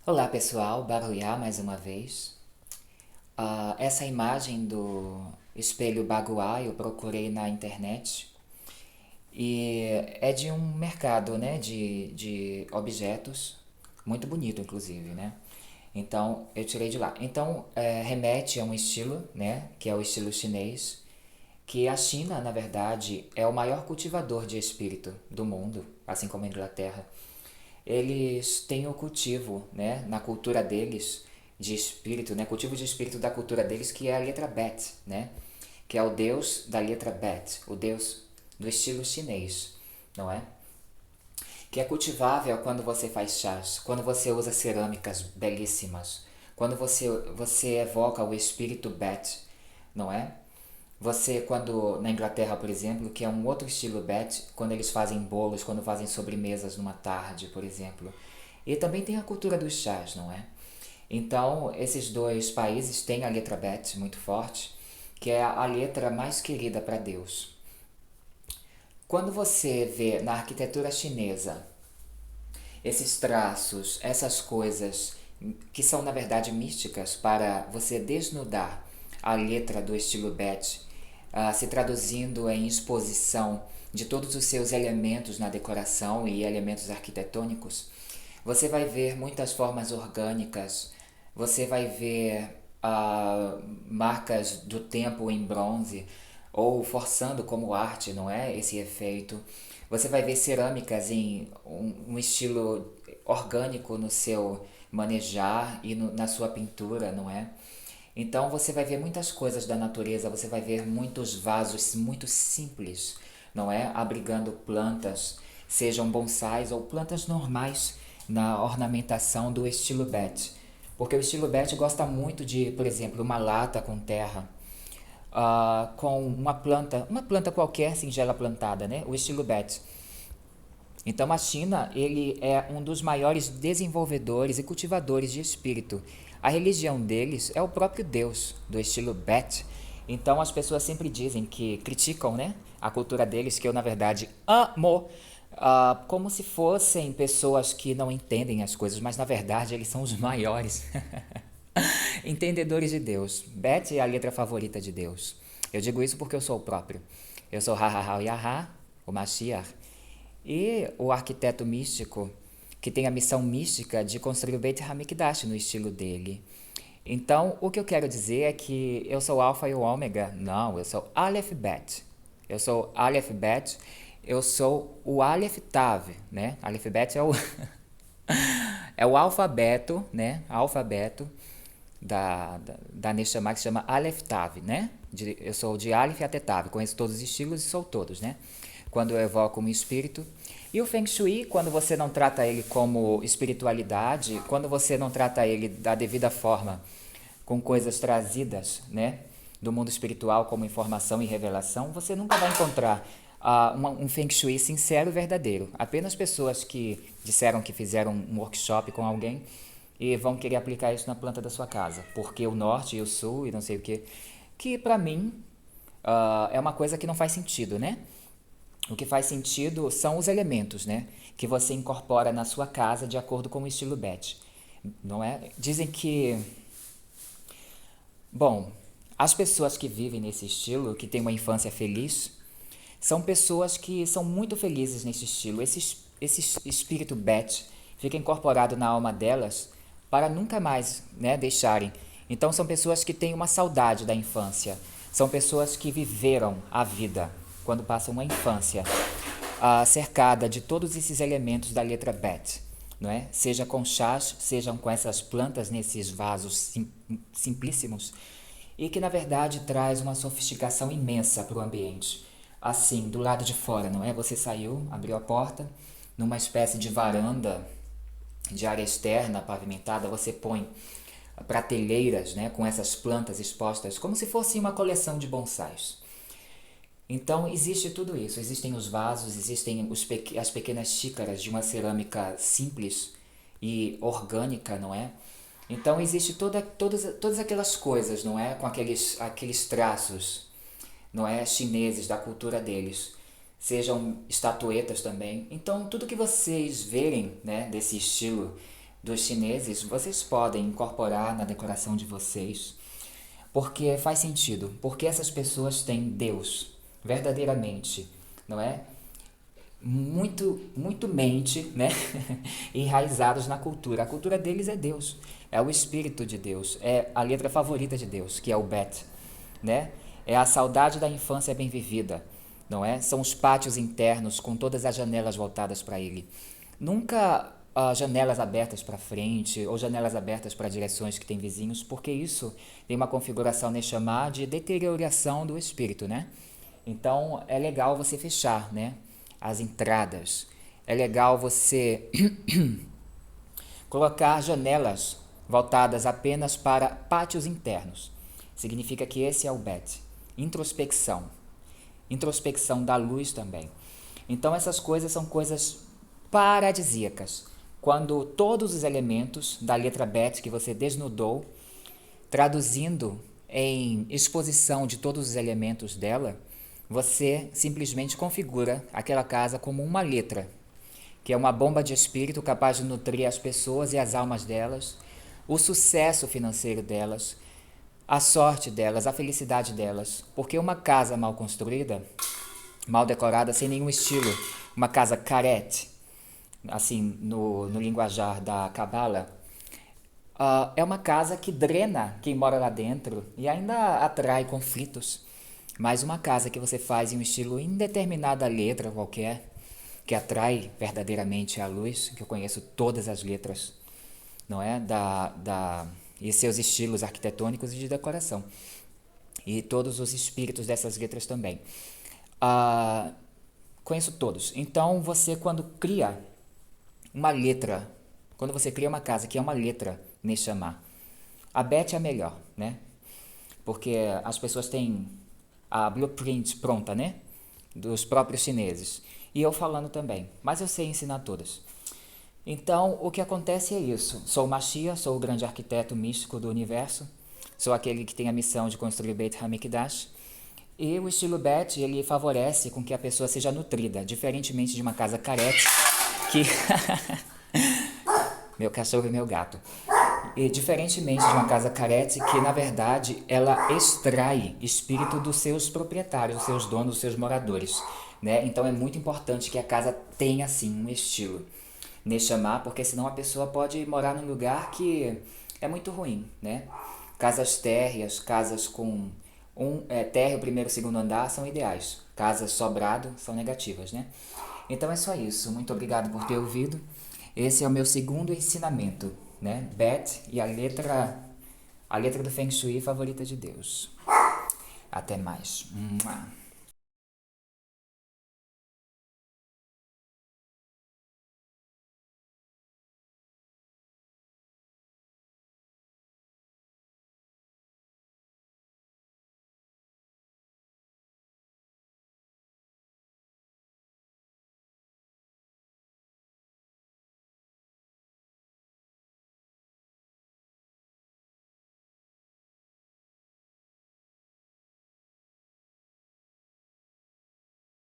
Olá pessoal, Baruiá mais uma vez. Essa imagem do espelho Baguá eu procurei na internet e é de um mercado, né, de objetos, muito bonito inclusive, né? Então eu tirei de lá. Então remete a um estilo, né, que é o estilo chinês, que a China, na verdade, é o maior cultivador de espírito do mundo, assim como a Inglaterra. Eles têm o cultivo, né, na cultura deles, de espírito, né, cultivo de espírito da cultura deles, que é a letra Bet, né, que é o deus da letra Bet, o deus do estilo chinês, não é? Que é cultivável quando você faz chás, quando você usa cerâmicas belíssimas, quando você evoca o espírito Bet, não é? Você, quando na Inglaterra, por exemplo, que é um outro estilo Bet, quando eles fazem bolos, quando fazem sobremesas numa tarde, por exemplo. E também tem a cultura dos chás, não é? Então, esses dois países têm a letra Bet muito forte, que é a letra mais querida para Deus. Quando você vê na arquitetura chinesa esses traços, essas coisas que são na verdade místicas para você desnudar a letra do estilo Bet, se traduzindo em exposição de todos os seus elementos na decoração e elementos arquitetônicos, você vai ver muitas formas orgânicas, você vai ver marcas do tempo em bronze, ou forçando como arte, não é? Esse efeito. Você vai ver cerâmicas em um estilo orgânico no seu manejar e na sua pintura, não é? Então você vai ver muitas coisas da natureza, você vai ver muitos vasos muito simples, não é? Abrigando plantas, sejam bonsais ou plantas normais na ornamentação do estilo Bet. Porque o estilo Bet gosta muito de, por exemplo, uma lata com terra, com uma planta qualquer singela plantada, né? O estilo Bet. Então a China, ele é um dos maiores desenvolvedores e cultivadores de espírito. A religião deles é o próprio Deus, do estilo Bet. Então as pessoas sempre dizem que criticam, né, a cultura deles, que eu na verdade amo, como se fossem pessoas que não entendem as coisas, mas na verdade eles são os maiores entendedores de Deus. Bet é a letra favorita de Deus. Eu digo isso porque eu sou o próprio. Eu sou Ha Yaha, o Mashiach, e o arquiteto místico, que tem a missão mística de construir o Beit HaMikdash no estilo dele. Então, o que eu quero dizer é que eu sou alfa e o ômega. Não, eu sou Aleph Bet. Eu sou Aleph Bet. Eu sou o Aleph Tav, né? Aleph Bet é o é o alfabeto, né? Alfabeto da Neshama, que se chama Aleph Tav, né? Eu sou de Aleph até Tav, conheço todos os estilos e sou todos, né? Quando eu evoco um espírito. E o Feng Shui, quando você não trata ele como espiritualidade, quando você não trata ele da devida forma, com coisas trazidas, né, do mundo espiritual como informação e revelação, você nunca vai encontrar um Feng Shui sincero e verdadeiro. Apenas pessoas que disseram que fizeram um workshop com alguém e vão querer aplicar isso na planta da sua casa, porque o norte e o sul e não sei o que para mim é uma coisa que não faz sentido, né? O que faz sentido são os elementos, né? Que você incorpora na sua casa de acordo com o estilo Bet, não é? Dizem que, bom, as pessoas que vivem nesse estilo, que têm uma infância feliz, são pessoas que são muito felizes nesse estilo. Esse espírito Bet fica incorporado na alma delas para nunca mais, né, deixarem. Então são pessoas que têm uma saudade da infância. São pessoas que viveram a vida quando passam uma infância cercada de todos esses elementos da letra Bet, não é? Seja com chás, sejam com essas plantas nesses vasos simplíssimos e que na verdade traz uma sofisticação imensa para o ambiente. Assim, do lado de fora, não é? Você saiu, abriu a porta, numa espécie de varanda de área externa pavimentada, você põe prateleiras, né, com essas plantas expostas, como se fosse uma coleção de bonsais. Então existe tudo isso, existem os vasos, existem as pequenas xícaras de uma cerâmica simples e orgânica, não é? Então existe todas aquelas coisas, não é? Com aqueles traços, não é? Chineses, da cultura deles. Sejam estatuetas também. Então tudo que vocês verem, né, desse estilo, dos chineses, vocês podem incorporar na decoração de vocês, porque faz sentido, porque essas pessoas têm Deus, verdadeiramente, não é? Muito mente, né? Enraizados na cultura. A cultura deles é Deus, é o Espírito de Deus, é a letra favorita de Deus, que é o Bet, né? É a saudade da infância bem vivida, não é? São os pátios internos com todas as janelas voltadas para ele. Nunca janelas abertas para frente ou janelas abertas para direções que têm vizinhos, porque isso tem uma configuração Neshama de deterioração do espírito, né? Então é legal você fechar, né? As entradas. É legal você colocar janelas voltadas apenas para pátios internos. Significa que esse é o Bet. Introspecção. Introspecção da luz também. Então essas coisas são coisas paradisíacas. Quando todos os elementos da letra Bet que você desnudou, traduzindo em exposição de todos os elementos dela, você simplesmente configura aquela casa como uma letra, que é uma bomba de espírito capaz de nutrir as pessoas e as almas delas, o sucesso financeiro delas, a sorte delas, a felicidade delas. Porque uma casa mal construída, mal decorada, sem nenhum estilo, uma casa caret, assim no linguajar da Cabala, é uma casa que drena quem mora lá dentro e ainda atrai conflitos. Mas uma casa que você faz em um estilo indeterminada letra qualquer, que atrai verdadeiramente a luz, que eu conheço todas as letras, não é? E seus estilos arquitetônicos e de decoração. E todos os espíritos dessas letras também. Conheço todos. Então, você quando cria uma letra, quando você cria uma casa que é uma letra Neshama, a Bet é a melhor, né? Porque as pessoas têm a blueprint pronta, né? Dos próprios chineses. E eu falando também. Mas eu sei ensinar todas. Então, o que acontece é isso. Sou o Mashiach, sou o grande arquiteto místico do universo. Sou aquele que tem a missão de construir Beit HaMikdash. E o estilo Bet, ele favorece com que a pessoa seja nutrida, diferentemente de uma casa carete, que... meu cachorro e meu gato. E diferentemente de uma casa carete, que na verdade ela extrai espírito dos seus proprietários, dos seus donos, dos seus moradores, né? Então é muito importante que a casa tenha assim um estilo Neshama, porque senão a pessoa pode morar num lugar que é muito ruim, né? Casas térreas, casas com térreo, primeiro, segundo andar são ideais. Casas sobrado são negativas, né? Então é só isso. Muito obrigado por ter ouvido. Esse é o meu segundo ensinamento, né? Bet e a letra do Feng Shui favorita de Deus. Até mais.